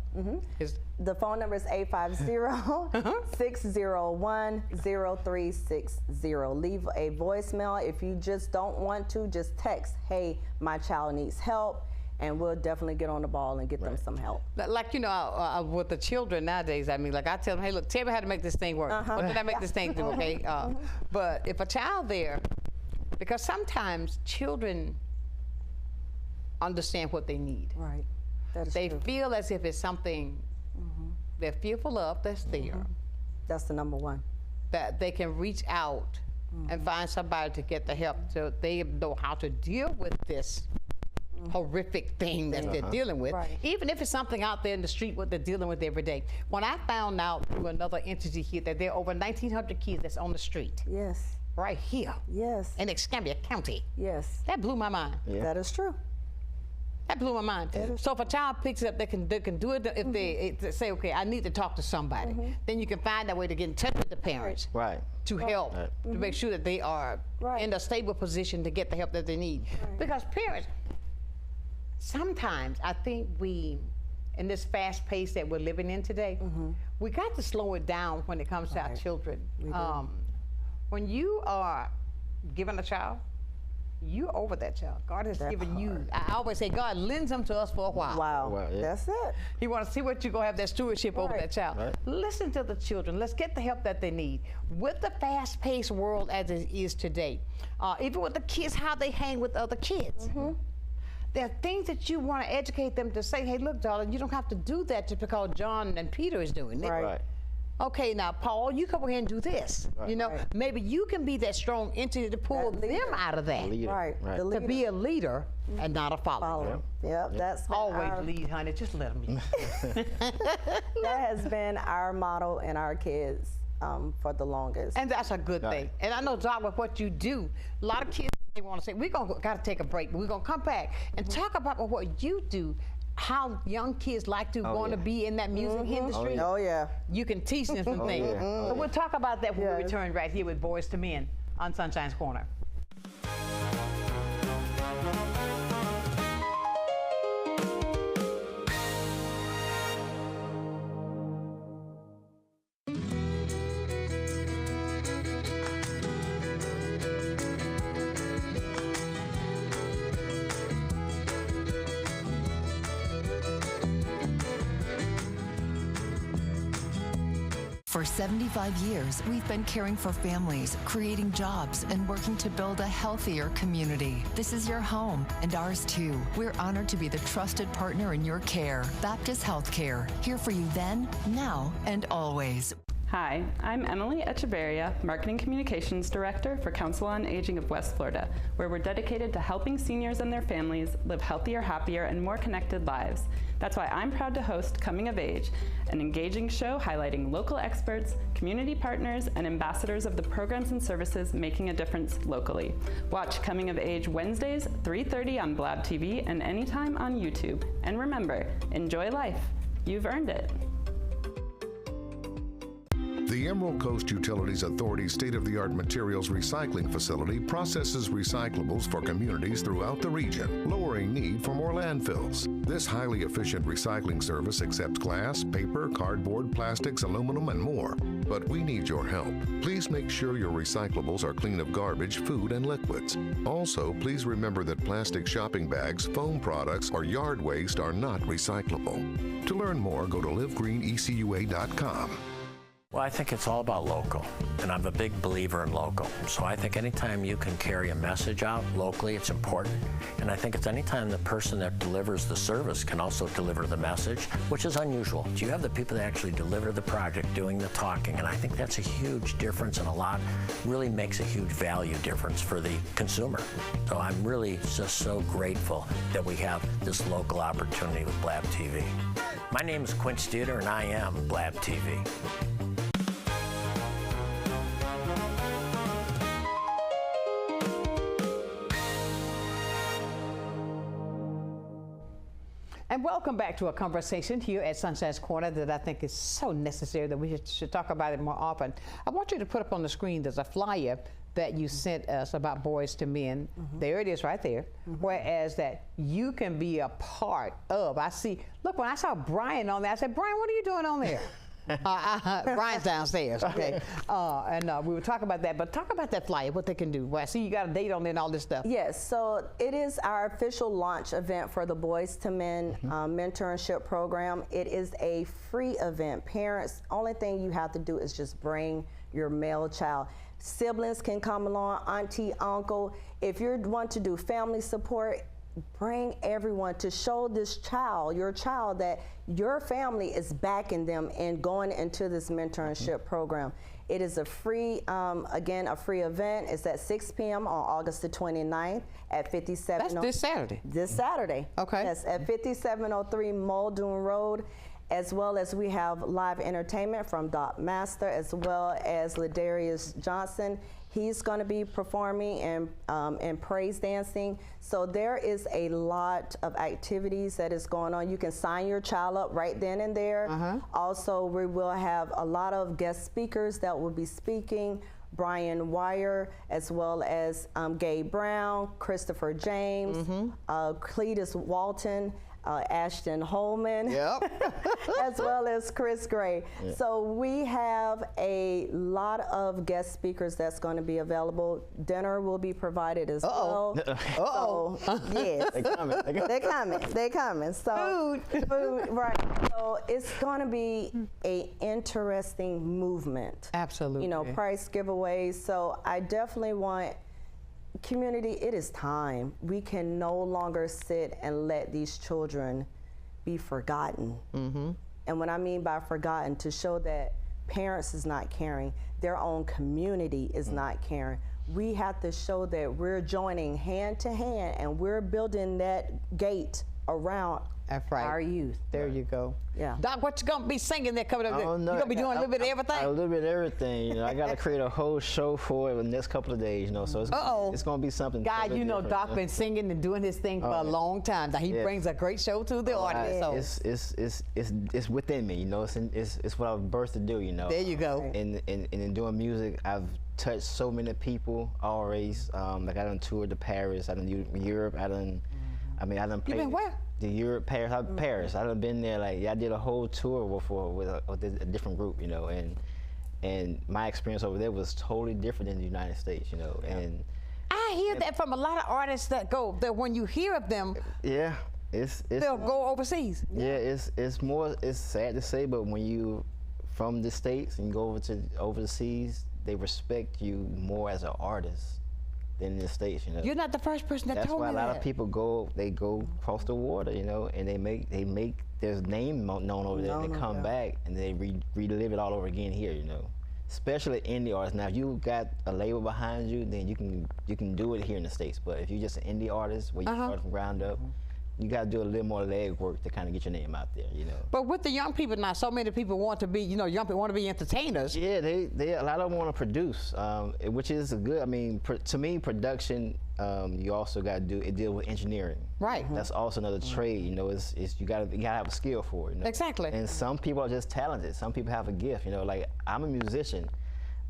The phone number is 850-601-0360. Leave a voicemail. If you just don't want to, just text, hey, my child needs help, and we'll definitely get on the ball and get them some help. Like, you know, with the children nowadays, I mean, like I tell them, hey, look, tell me how to make this thing work. What did I make this thing do, okay? But if a child there, because sometimes children understand what they need. Right. That is they true. feel as if it's something they're fearful of that's there. That's the number one. That they can reach out and find somebody to get the help so they know how to deal with this horrific thing that they're dealing with, even if it's something out there in the street what they're dealing with every day. When I found out through another entity here that there are over 1,900 kids that's on the street. Yes. Right here. Yes. In Escambia County. Yes. That blew my mind. That is true. That blew my mind. So if a child picks it up, they can do it if they say, okay, I need to talk to somebody. Then you can find a way to get in touch with the parents. To help, to make sure that they are in a stable position to get the help that they need. Because parents, sometimes I think we, in this fast pace that we're living in today, we got to slow it down when it comes to our children. When you are given a child, you're over that child. God has given you, I always say, God lends them to us for a while. Wow, that's it. He wants to see what you're going to have that stewardship over that child. Listen to the children. Let's get the help that they need. With the fast-paced world as it is today, even with the kids, how they hang with other kids. There are things that you want to educate them to say, hey, look, darling, you don't have to do that just because John and Peter is doing it. Okay, now, Paul, you come over here and do this. You know, maybe you can be that strong entity to pull them out of that. To be a leader and not a follower. Yep, that's always lead, honey. Just let them lead. That has been our motto and our kids for the longest. And that's a good thing. And I know, Doc, with what you do, a lot of kids, they want to say, got to take a break, but we're going to come back and talk about what you do. How young kids like to want to be in that music industry. You can teach them some things. So we'll talk about that when we return right here with Boys to Men on Sunshine's Corner. For 75 years, we've been caring for families, creating jobs, and working to build a healthier community. This is your home, and ours too. We're honored to be the trusted partner in your care. Baptist Healthcare, here for you then, now, and always. Hi, I'm Emily Echeverria, Marketing Communications Director for Council on Aging of West Florida, where we're dedicated to helping seniors and their families live healthier, happier, and more connected lives. That's why I'm proud to host Coming of Age, an engaging show highlighting local experts, community partners, and ambassadors of the programs and services making a difference locally. Watch Coming of Age Wednesdays, 3:30 on Blab TV and anytime on YouTube. And remember, enjoy life. You've earned it. The Emerald Coast Utilities Authority's state-of-the-art materials recycling facility processes recyclables for communities throughout the region, lowering need for more landfills. This highly efficient recycling service accepts glass, paper, cardboard, plastics, aluminum, and more. But we need your help. Please make sure your recyclables are clean of garbage, food, and liquids. Also, please remember that plastic shopping bags, foam products, or yard waste are not recyclable. To learn more, go to livegreenecua.com. Well, I think it's all about local, and I'm a big believer in local. So I think anytime you can carry a message out locally, it's important. And I think it's anytime the person that delivers the service can also deliver the message, which is unusual. You have the people that actually deliver the project doing the talking, and I think that's a huge difference, and really makes a huge value difference for the consumer. So I'm really just so grateful that we have this local opportunity with Blab TV. My name is Quint Studer, and I am Blab TV. And welcome back to a conversation here at Sunshine's Corner that I think is so necessary that we should talk about it more often. I want you to put up on the screen, there's a flyer that you sent us about Boys to Men. There it is right there. Whereas that you can be a part of. I see, look, when I saw Brian on there, I said, Brian, what are you doing on there? Brian's downstairs, okay. We were talking about that, but talk about that flyer, what they can do. Well, I see you got a date on there and all this stuff. Yes, so it is our official launch event for the Boys to Men mentorship program. It is a free event. Parents, only thing you have to do is just bring your male child. Siblings can come along, auntie, uncle. If you want to do family support, bring everyone to show this child, your child, that your family is backing them and going into this mentorship program. It is a free, again, a free event. It's at 6 p.m. on August the 29th at 57. That's this Saturday. This Saturday. Okay. Yes, at 5703 Muldoon Road. As well as we have live entertainment from Doc Master, as well as Ladarius Johnson. He's going to be performing and praise dancing. So there is a lot of activities that is going on. You can sign your child up right then and there. Also, we will have a lot of guest speakers that will be speaking. Brian Wire, as well as Gabe Brown, Christopher James, Cletus Walton, Ashton Holman, as well as Chris Gray. So we have a lot of guest speakers that's going to be available. Dinner will be provided as well. So, yes. They're coming. So, food, right. So it's going to be an interesting movement. Absolutely. You know, price giveaways. So I definitely want community, it is time. We can no longer sit and let these children be forgotten. And what I mean by forgotten, to show that parents is not caring, their own community is not caring. We have to show that we're joining hand to hand and we're building that gate around our youth. There you go. Yeah. Doc, what you gonna be singing there coming up? You gonna be doing a little bit of everything? A little bit of everything. You know, I gotta create a whole show for it in the next couple of days. You know, so it's gonna be something. God, totally you know, different, Doc been singing and doing his thing for a long time. Now he brings a great show to the audience. It's within me. You know, it's what I was birthed to do. You know. There you go. And in doing music, I've touched so many people already. Like I done toured to Paris. I done Europe. I done played. You been where? The Europe, Paris. Paris. I done been there. Like I did a whole tour with a different group, you know, and my experience over there was totally different in the United States, you know. And I hear that from a lot of artists that when you hear of them, they'll go overseas. Yeah, it's more. It's sad to say, but when you from the States and you go overseas, they respect you more as an artist than in the States, you know. You're not the first person that told me that. That's why a lot of people go across the water, you know, and they make their name known over there, and they come back and they relive it all over again here, you know. Especially indie artists. Now, if you got a label behind you, then you can do it here in the States. But if you're just an indie artist where you start from ground up, you got to do a little more leg work to kind of get your name out there, you know. But with the young people now, so many people want to be, you know, young people want to be entertainers. Yeah, they a lot of them want to produce, which is good. I mean, to me, production, you also got to deal with engineering. Right. That's also another trade, you know. It's you gotta have a skill for it. You know? Exactly. And some people are just talented. Some people have a gift, you know. Like I'm a musician.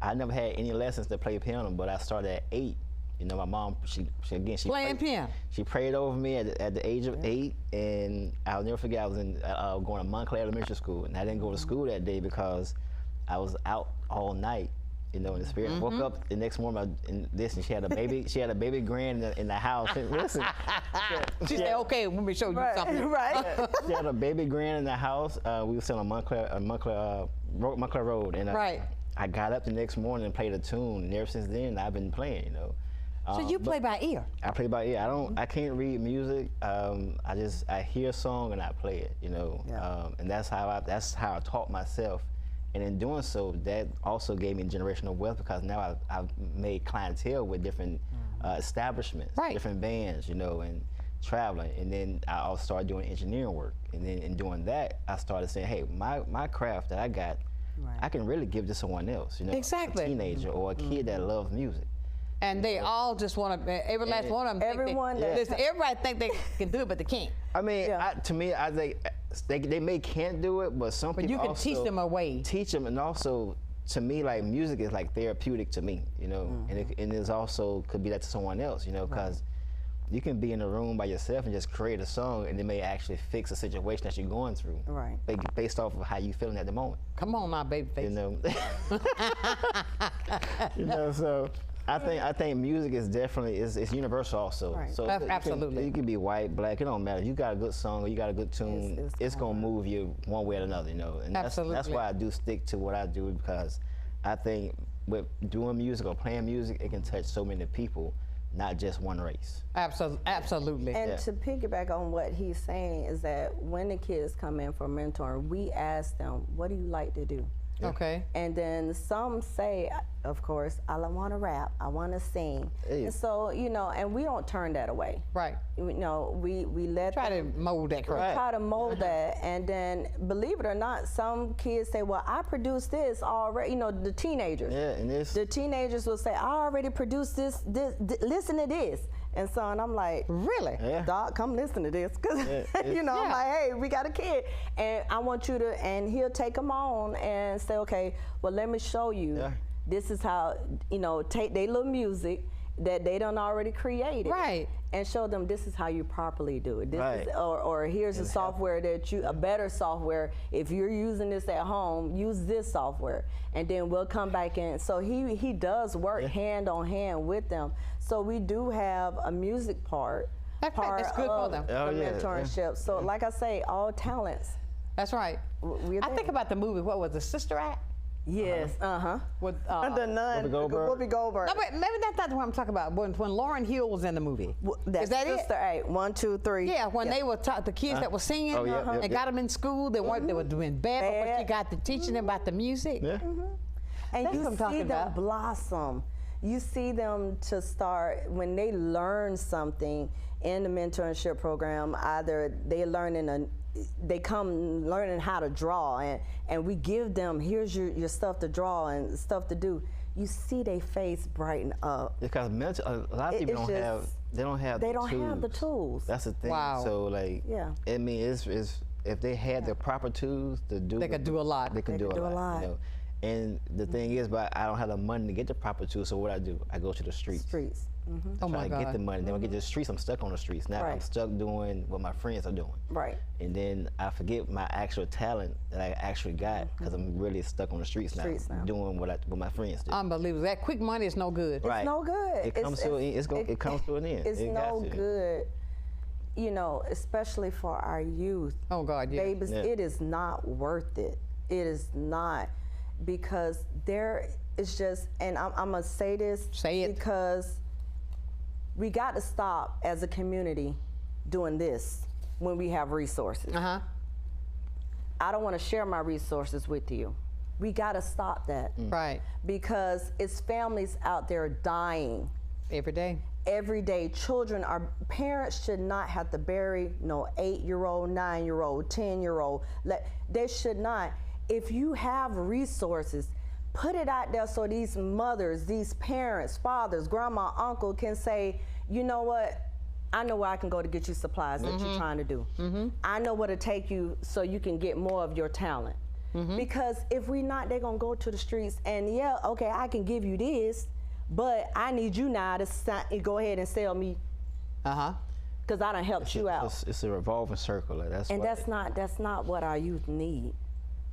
I never had any lessons to play piano, but I started at 8. You know, my mom, she playing piano. She prayed over me at the age of 8, and I'll never forget. I was going to Montclair Elementary School, and I didn't go to school that day because I was out all night. You know, in the spirit. Woke up the next morning, and she had a baby. She had a baby grand in the house. And listen, she said, "Okay, let me show you something." Right. She had a baby grand in the house. We were still on Montclair Road, and I got up the next morning and played a tune, and ever since then I've been playing. You know. So you play by ear? I play by ear. I can't read music. I hear a song and I play it, you know. And that's how I taught myself. And in doing so, that also gave me generational wealth because now I've made clientele with different establishments, different bands, you know, and traveling. And then I also started doing engineering work. And then in doing that, I started saying, hey, my craft that I got, I can really give to someone else, you know, a teenager or a kid that loves music. And they all just want to, every last one of them. Everybody think they can do it, but they can't. I mean, to me, I think they may can't do it, but some people you can also teach them a way. Teach them, and also, to me, like music is like therapeutic to me, you know, and it's also could be that to someone else, you know, because you can be in a room by yourself and just create a song, and it may actually fix a situation that you're going through, right? Based off of how you feeling at the moment. Come on, now, baby face. You know, you know. So I think music is definitely it's universal also. Right. So absolutely, you can be white, black. It don't matter. You got a good song or you got a good tune. It's gonna move you one way or another. You know, and that's why I do stick to what I do, because I think with doing music or playing music, it can touch so many people, not just one race. Absolutely. And to piggyback on what he's saying is that when the kids come in for mentoring, we ask them, what do you like to do? Okay. And then some say, of course, I want to rap, I want to sing. Hey. And so, you know, and we don't turn that away. Right. You know, we let try to mold that. Right. Try to mold that, and then believe it or not, some kids say, well, I produced this already. You know, the teenagers. Yeah, and the teenagers will say, I already produced this. Listen to this. And so, and I'm like, really? Yeah. Doc, come listen to this. Because, you know, I'm like, hey, we got a kid. And I want you to, and he'll take them on and say, okay, well, let me show you. Yeah. This is how, you know, take their little music that they done already created. Right. And show them this is how you properly do it. This is, or here's a software that a better software. If you're using this at home, use this software. And then we'll come back in. So he does work hand on hand with them. So we do have a music part That's good for them. The mentorship. So like I say, all talents. That's right. I think about the movie, what was the Sister Act? Yes, With the nun, Whoopi Goldberg. No, but maybe that's not what I'm talking about. When Lauryn Hill was in the movie. Is that Sister Act, 1, 2, 3. Yeah, when they were the kids that were singing and got them in school, they weren't. They were doing bad, but you got to teaching them about the music. Yeah. And you see them blossom. You see them to start when they learn something in the mentorship program. Either they come learning how to draw, and we give them, here's your stuff to draw and stuff to do. You see their face brighten up. Because a lot of people don't have the tools. That's the thing. Wow. So like, I mean, it's if they had the proper tools to do, they could do a lot. They could do a lot. You know? And the thing is, but I don't have the money to get the proper tools. So what I do, I go to the streets. Oh my God. I get the money. Then when I get to the streets, I'm stuck on the streets. Now I'm stuck doing what my friends are doing. Right. And then I forget my actual talent that I actually got because I'm really stuck on the streets now. Doing what my friends do. Unbelievable. That quick money is no good. Right. It's no good. It comes to an end. It's no good. You know, especially for our youth. Oh God, yeah. Babies, it is not worth it. It is not, because there is just, and I'm gonna say this. Say it. Because we got to stop as a community doing this when we have resources. I don't want to share my resources with you. We got to stop that. Right. Because it's families out there dying. Every day. Every day. Parents should not have to bury no 8-year-old, 9-year-old, 10-year-old. They should not. If you have resources, put it out there so these mothers, these parents, fathers, grandma, uncle can say, you know what? I know where I can go to get you supplies that you're trying to do. I know where to take you so you can get more of your talent. Because if we not, they're going to go to the streets and okay, I can give you this, but I need you now to go ahead and sell me. Because I done helped you out. It's a revolving circle. That's not what our youth need.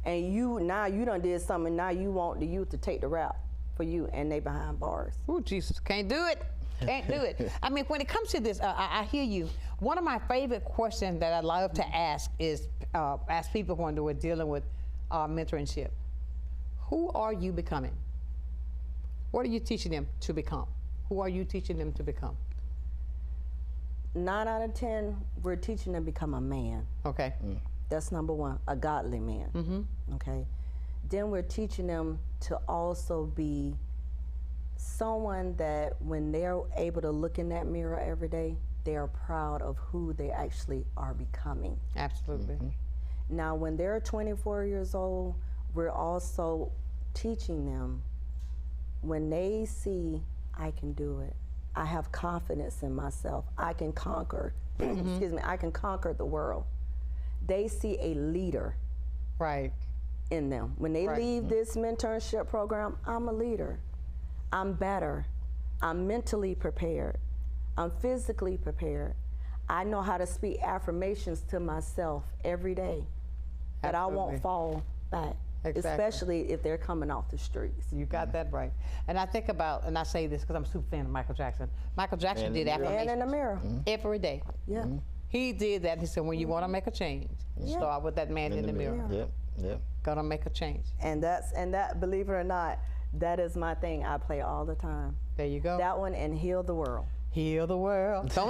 And you done did something, now you want the youth to take the rap for you, and they behind bars. Oh, Jesus, can't do it. Can't do it. I mean, when it comes to this, I hear you. One of my favorite questions that I love to ask is, ask people when we're dealing with mentorship. Who are you becoming? What are you teaching them to become? Who are you teaching them to become? 9 out of 10, we're teaching them to become a man. Okay. That's number one, a godly man. Okay. Then we're teaching them to also be someone that when they're able to look in that mirror every day, they are proud of who they actually are becoming. Absolutely. Now, when they're 24 years old, we're also teaching them when they see, I can do it. I have confidence in myself. I can conquer, excuse me, I can conquer the world. They see a leader in them. When they leave this mentorship program, I'm a leader. I'm better. I'm mentally prepared. I'm physically prepared. I know how to speak affirmations to myself every day that I won't fall back. Especially if they're coming off the streets. You got that right. And I think about, and I say this because I'm a super fan of Michael Jackson. Michael Jackson did affirmations. Man in the mirror. Every day. Yeah. He did that. He said, when you want to make a change, start with that man in the mirror. Yep. Gonna make a change. And that, believe it or not, that is my thing. I play all the time. There you go. That one and Heal the World. Heal the world. Don't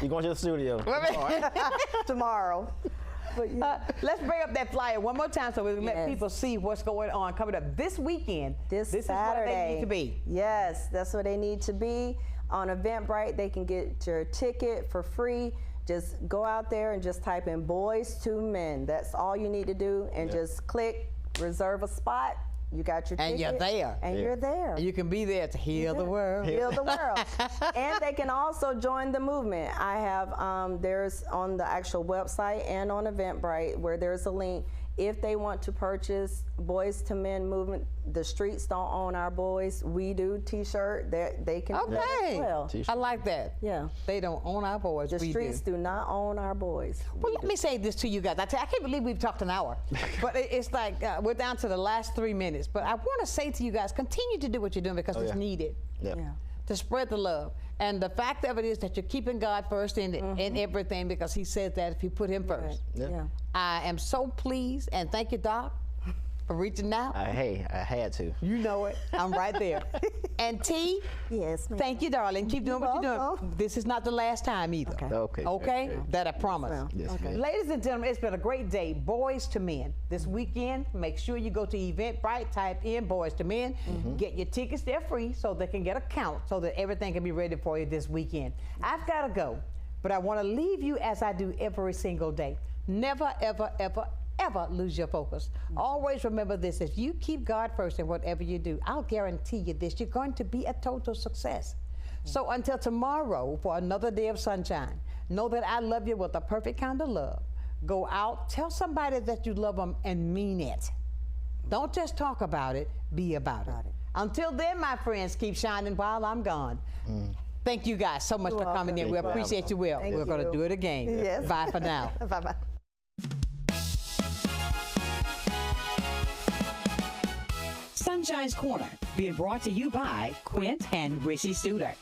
You're going to the studio. Tomorrow. But let's bring up that flyer one more time so we can let people see what's going on coming up this weekend. This Saturday. Is where they need to be. Yes, that's where they need to be. On Eventbrite, they can get your ticket for free. Just go out there and just type in Boys to Men. That's all you need to do, and just click reserve a spot. You got your ticket. And you're there. And you're there. And you can be there to heal the world. Heal the world. And they can also join the movement. I have, there's on the actual website and on Eventbrite where there's a link. If they want to purchase Boys to Men movement, the streets don't own our boys. We do T-shirt. They can do that as well. I like that. Yeah. They don't own our boys. The streets do not own our boys. Well, let me say this to you guys. I can't believe we've talked an hour. But it's like we're down to the last 3 minutes. But I want to say to you guys, continue to do what you're doing because it's needed. To spread the love. And the fact of it is that you're keeping God first in everything because he says that if you put him first. I am so pleased, and thank you, Doc, for reaching out. Hey, I had to. You know it. I'm right there. And T, yes, ma'am. Thank you, darling. Keep doing what you're doing. This is not the last time either. Okay? That I promise. Yes, Ladies and gentlemen, it's been a great day. Boys to Men. This weekend, make sure you go to Eventbrite, type in Boys to Men, get your tickets. They're free so they can get a count so that everything can be ready for you this weekend. I've got to go, but I want to leave you as I do every single day. Never, ever, ever, ever lose your focus. Always remember this, if you keep God first in whatever you do, I'll guarantee you this, you're going to be a total success. So until tomorrow for another day of sunshine, know that I love you with a perfect kind of love. Go out, tell somebody that you love them and mean it. Don't just talk about it, be about it. Until then, my friends, keep shining while I'm gone. Thank you guys so much for coming in. We appreciate you well. We're going to do it again. Yes. Bye for now. Bye-bye. Sunshine's Corner, being brought to you by Quint and Rishi Studer.